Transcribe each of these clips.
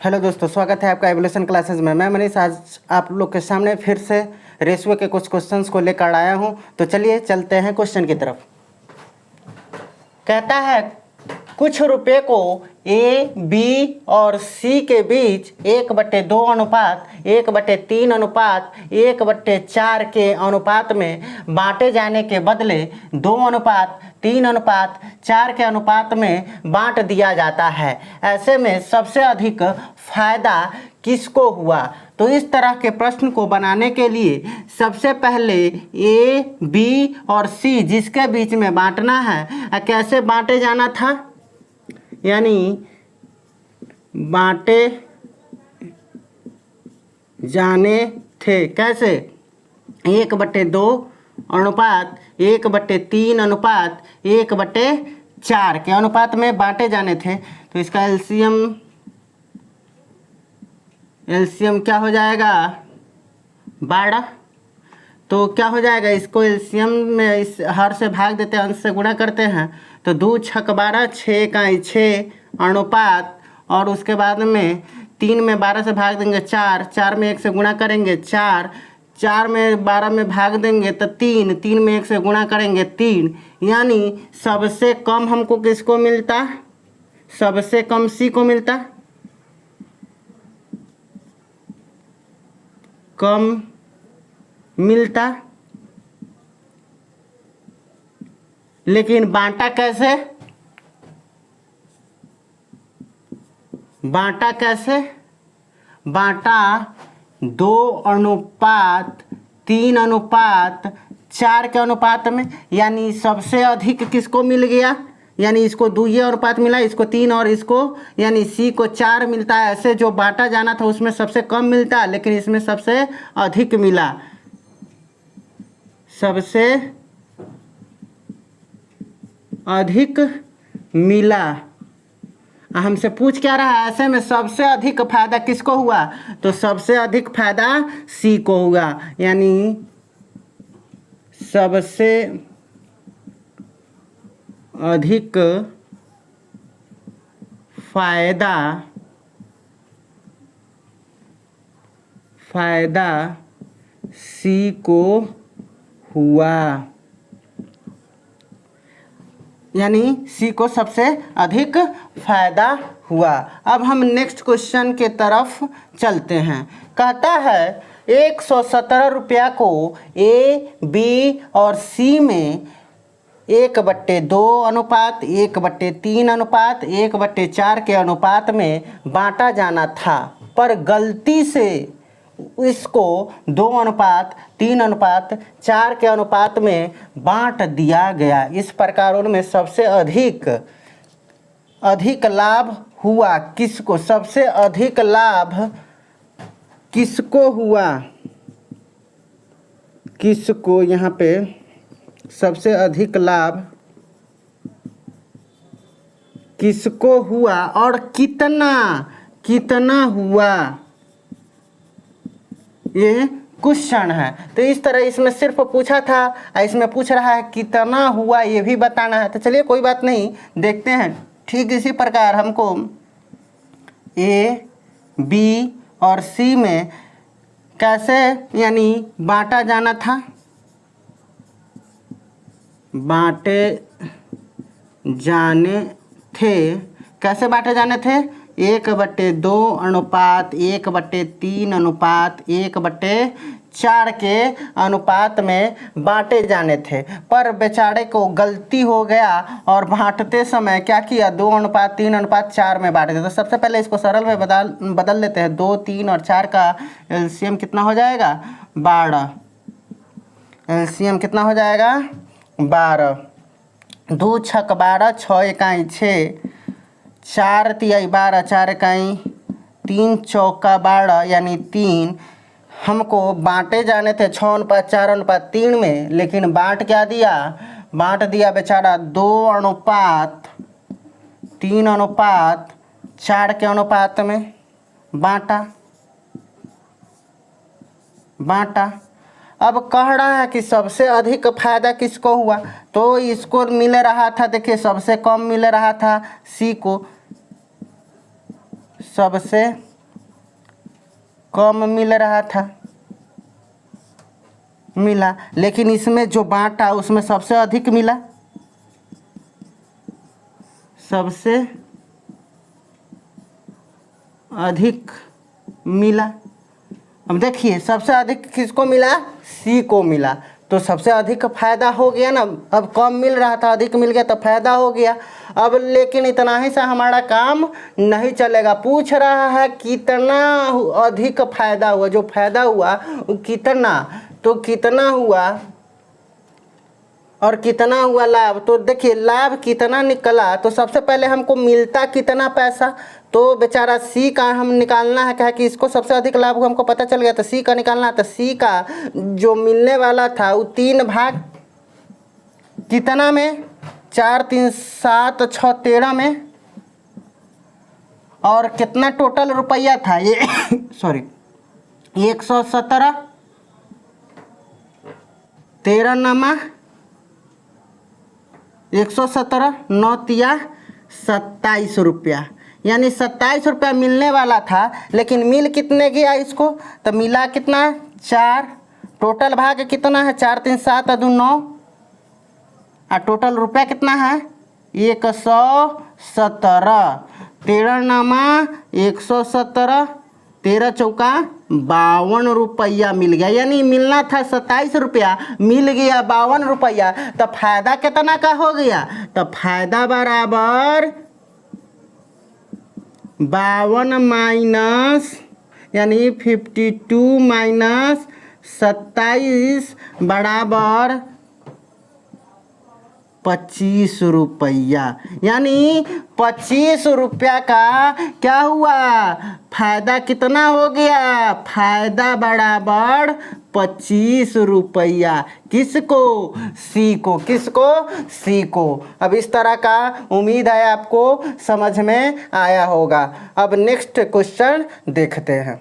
Hello दोस्तों, स्वागत है आपका एवोल्यूशन क्लासेस में। मैं मनीष आज आप लोग के सामने फिर से रेशियो के कुछ क्वेश्चंस को लेकर आया हूं। तो चलिए चलते हैं क्वेश्चन की तरफ। कहता है कुछ रुपए को ए, बी और सी के बीच 1/2 अनुपात 1/3 अनुपात 1/4 के अनुपात में बांटे जाने के बदले 2 अनुपात 3 अनुपात 4 के अनुपात में बांट दिया जाता है। ऐसे में सबसे अधिक फायदा किसको हुआ? तो इस तरह के प्रश्न को बनाने के लिए सबसे पहले ए, बी और सी जिसके बीच में बांटना है, कैसे बांटे जाना था, यानी बांटे जाने थे। कैसे? 1/2 अनुपात 1/3 अनुपात 1/4 के अनुपात में बांटे जाने थे। तो इसका एलसीएम क्या हो जाएगा? 12। तो क्या हो जाएगा? इसको एलसीएम में इस हर से भाग देते हैं, अंश से गुणा करते हैं। तो 2 छक 12 6 का 6 अनुपात, और उसके बाद में 3 में 12 से भाग देंगे 4, 4 में 1 से गुणा करेंगे 4, 4 में 12 में भाग देंगे तो 3, 3 में 1 से गुणा करेंगे 3। यानी सबसे कम हमको किसको मिलता? सबसे कम सी को मिलता। कम मिलता, लेकिन बांटा कैसे? बांटा कैसे? बांटा 2 अनुपात 3 अनुपात 4 के अनुपात में। यानी सबसे अधिक किसको मिल गया? यानी इसको 2 ये अनुपात मिला, इसको 3 और इसको यानी सी को 4 मिलता है। ऐसे जो बांटा जाना था उसमें सबसे कम मिलता, लेकिन इसमें सबसे अधिक मिला। सबसे अधिक मिला। हमसे पूछ क्या रहा है? ऐसे में सबसे अधिक फायदा किसको हुआ? तो सबसे अधिक फायदा सी को हुआ। यानी सबसे अधिक फायदा सी को हुआ। यानी सी को सबसे अधिक फायदा हुआ। अब हम नेक्स्ट क्वेश्चन के तरफ चलते हैं। कहता है 117 रुपया को ए, बी और सी में 1/2 अनुपात 1/3 अनुपात 1/4 के अनुपात में बांटा जाना था, पर गलती से इसको 2 अनुपात 3 अनुपात 4 के अनुपात में बांट दिया गया। इस प्रकार उनमें सबसे अधिक लाभ हुआ किसको? सबसे अधिक लाभ किसको हुआ? किसको? यहाँ पे सबसे अधिक लाभ किसको हुआ और कितना हुआ, ये क्वेश्चन है। तो इस तरह इसमें सिर्फ पूछा था, इसमें पूछ रहा है कितना हुआ ये भी बताना है। तो चलिए कोई बात नहीं, देखते हैं। ठीक इसी प्रकार हमको ए, बी और सी में कैसे यानी बांटा जाना था, बांटे जाने थे। कैसे बांटे जाने थे? 1/2 अनुपात 1/3 अनुपात 1/4 के अनुपात में बांटे जाने थे। पर बेचारे को गलती हो गया और बांटते समय क्या किया? 2 अनुपात 3 अनुपात 4 में बांट दिया। तो सबसे पहले इसको सरल में बदल लेते हैं। 2, 3 और 4 का एलसीएम कितना हो जाएगा? 12। एलसीएम कितना हो जाएगा? 12। 2 छक 12 6 इकाई 6, 4 तिहाई 12 4 इकाई 3 चौका 12 यानी 3। हमको बांटे जाने थे 6 अनुपात 4 अनुपात 3 में, लेकिन बांट क्या दिया? बांट दिया बेचारा 2 अनुपात 3 अनुपात 4 के अनुपात में बांटा। अब कह रहा है कि सबसे अधिक फायदा किसको हुआ? तो इसको मिल रहा था, देखिए सबसे कम मिल रहा था सी को। सबसे कम मिल रहा था, मिला, लेकिन इसमें जो बांटा उसमें सबसे अधिक मिला, सबसे अधिक मिला। अब देखिए सबसे अधिक किसको मिला, सी को मिला, तो सबसे अधिक फायदा हो गया ना। अब कम मिल रहा था अधिक मिल गया तो फायदा हो गया। अब लेकिन इतना ही से हमारा काम नहीं चलेगा, पूछ रहा है कितना अधिक फायदा हुआ, जो फायदा हुआ वो कितना, तो कितना हुआ और कितना हुआ लाभ। तो देखिए लाभ कितना निकला, तो सबसे पहले हमको मिलता कितना पैसा, तो बेचारा सी का हम निकालना है, क्या कि इसको सबसे अधिक लाभ हमको पता चल गया, तो सी का निकालना है। तो सी का जो मिलने वाला था वो 3 भाग कितना में, 4 3 7 6 13 में, और कितना टोटल रुपया था ये सॉरी 117, 13 नमा 117, 9 तिया 27 रुपया, यानी 27 रुपया मिलने वाला था, लेकिन मिल कितने गया इसको, तो मिला कितना 4, टोटल भाग कितना है 4 3 7 2 9, और टोटल रुपया कितना है 117, 13 नामा 117, 13 चौका 52 रुपया मिल गया, यानी मिलना था 27 रुपया, मिल गया 52 रुपया। तो फायदा कितना का हो गया, तो फायदा बराबर 52 माइनस यानी 52 माइनस 27 बराबर 25 रुपया, यानी 25 रुपया का क्या हुआ, फायदा कितना हो गया, फायदा बराबर 25 रुपया, किसको, सी को, किसको, सी को। अब इस तरह का उम्मीद है आपको समझ में आया होगा। अब नेक्स्ट क्वेश्चन देखते हैं।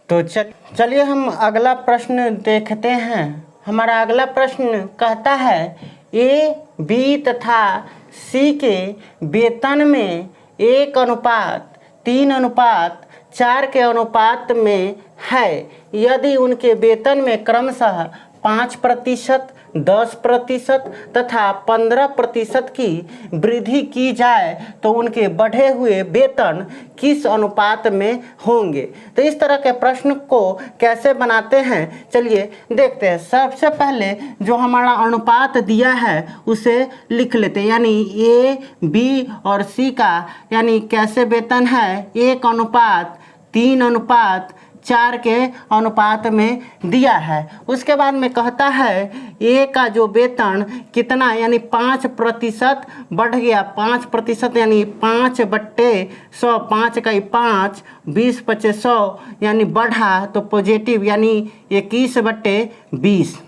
तो चलिए हम अगला प्रश्न देखते हैं। हमारा अगला प्रश्न कहता है ए, बी तथा सी के वेतन में 1:3:4 के अनुपात में है। यदि उनके वेतन में क्रमशः 5%, 10% तथा 15% की वृद्धि की जाए तो उनके बढ़े हुए वेतन किस अनुपात में होंगे। तो इस तरह के प्रश्न को कैसे बनाते हैं चलिए देखते हैं। सबसे पहले जो हमारा अनुपात दिया है उसे लिख लेते हैं, यानी ए, बी और सी का यानी कैसे वेतन है 1:3:4 के अनुपात में दिया है। उसके बाद में कहता है ए का जो वेतन कितना यानी 5% बढ़ गया, 5% यानी 5/100, 5 का 5, 20/100 यानी बढ़ा तो पॉजिटिव यानी 21/20।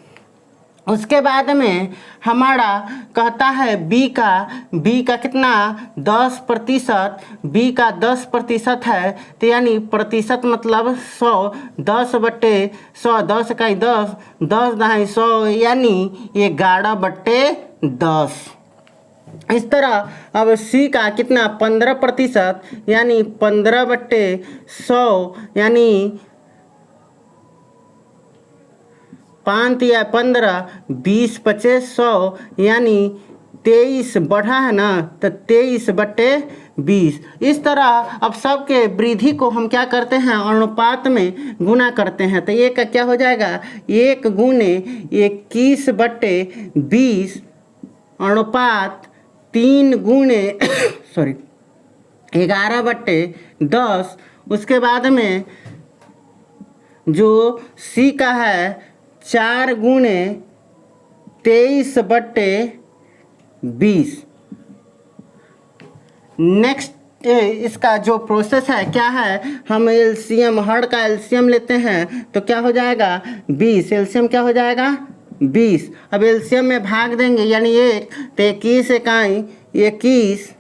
उसके बाद में हमारा कहता है बी का कितना 10%, बी का 10% है तो यानी प्रतिशत मतलब 100, 10/100, 10 का 10, 10 दहाई 100 यानी 11/10। इस तरह अब सी का कितना 15% यानी 15/100 यानी 5 या 15, 20/100 यानी 23 बढ़ा है ना तो 23/20। इस तरह अब सबके वृद्धि को हम क्या करते हैं अनुपात में गुना करते हैं। तो एक का क्या हो जाएगा 1 गुने 21/20 अनुपात 3 गुने 11/10। उसके बाद में जो सी का है 4 गुने 23/20। नेक्स्ट इसका जो प्रोसेस है क्या है, हम एलसीएम हर का एलसीएम लेते हैं तो क्या हो जाएगा 20। एलसीएम क्या हो जाएगा 20। अब एलसीएम में भाग देंगे यानी 1 तो 21 इकाई 21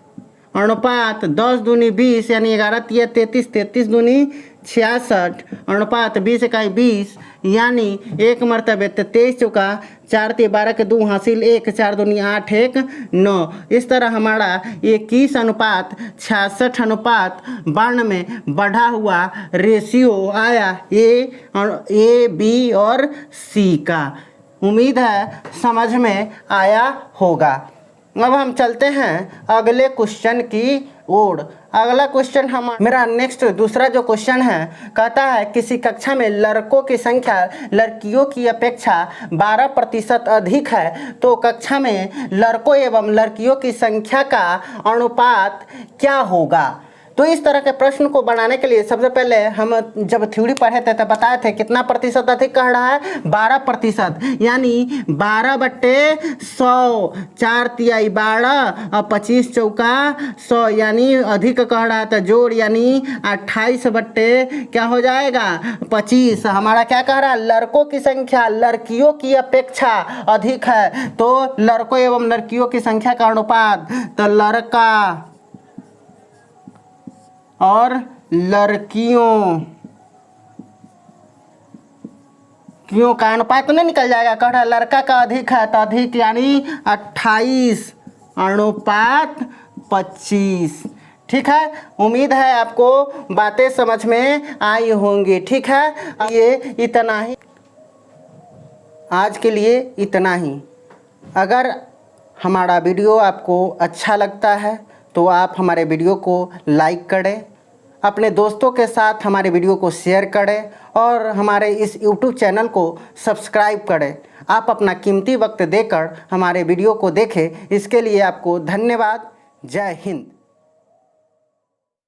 अनुपात 10 दूनी 20 यानी 11 तिया 33, 33 दूनी 66 अनुपात 20 इकाई 20 यानी 1 मरतबे 23 चौका 4 × 12 के 2 हासिल 1, 4 दूनी 8, 1 9। इस तरह हमारा 21 अनुपात 66 अनुपात 92 में बढ़ा हुआ रेशियो आया ए बी और सी का। उम्मीद है समझ में आया होगा। अब हम चलते हैं अगले क्वेश्चन की ओर। अगला क्वेश्चन मेरा नेक्स्ट दूसरा जो क्वेश्चन है, कहता है किसी कक्षा में लड़कों की संख्या लड़कियों की अपेक्षा 12% अधिक है तो कक्षा में लड़कों एवं लड़कियों की संख्या का अनुपात क्या होगा। तो इस तरह के प्रश्न को बनाने के लिए सबसे पहले हम जब थ्योरी पढ़े थे तब बताए थे कितना प्रतिशत अधिक कह रहा है, 12%, यानी 12/100, 4 तिहाई 12 और 25 चौका 100 यानी अधिक कह रहा है। तो जोड़ यानी 28 क्या हो जाएगा 25। हमारा क्या कह रहा है, लड़कों की संख्या लड़कियों की अपेक्षा अधिक है तो लड़कों एवं लड़कियों की संख्या का अनुपात, तो लड़का और लड़कियों का अनुपात तो नहीं निकल जाएगा, कह रहा लड़का का अधिक है तो अधिक यानी 28 अनुपात 25। ठीक है, उम्मीद है आपको बातें समझ में आई होंगी। ठीक है, ये इतना ही, आज के लिए इतना ही। अगर हमारा वीडियो आपको अच्छा लगता है तो आप हमारे वीडियो को लाइक करें, अपने दोस्तों के साथ हमारे वीडियो को शेयर करें और हमारे इस YouTube चैनल को सब्सक्राइब करें। आप अपना कीमती वक्त देकर हमारे वीडियो को देखें, इसके लिए आपको धन्यवाद। जय हिंद।